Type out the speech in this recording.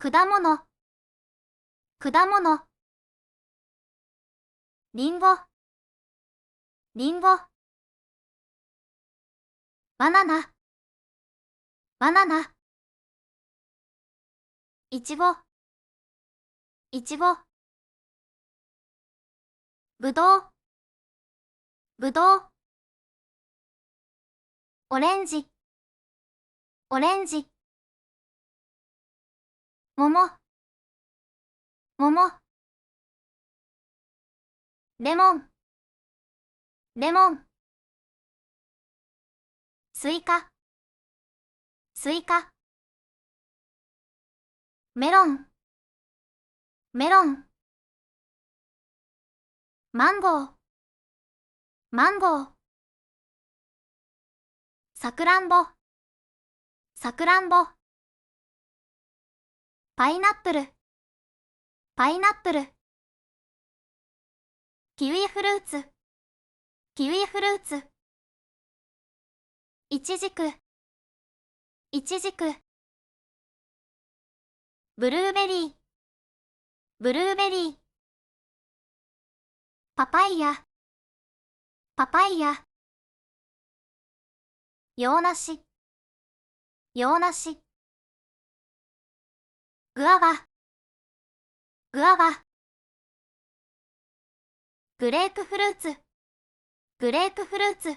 果物、果物。りんご、りんご。バナナ、バナナ。いちご、いちご。ぶどう、ぶどう。オレンジ、オレンジ。桃、桃。レモン、レモン。スイカ、スイカ。メロン、メロン。マンゴー、マンゴー。さくらんぼ、さくらんぼ。パイナップル、パイナップル。キウイフルーツ、キウイフルーツ。イチジク、イチジク。ブルーベリー、ブルーベリー。パパイヤ、パパイヤ。洋梨、洋梨。グアバ、グアバ。グレープフルーツ、グレープフルーツ。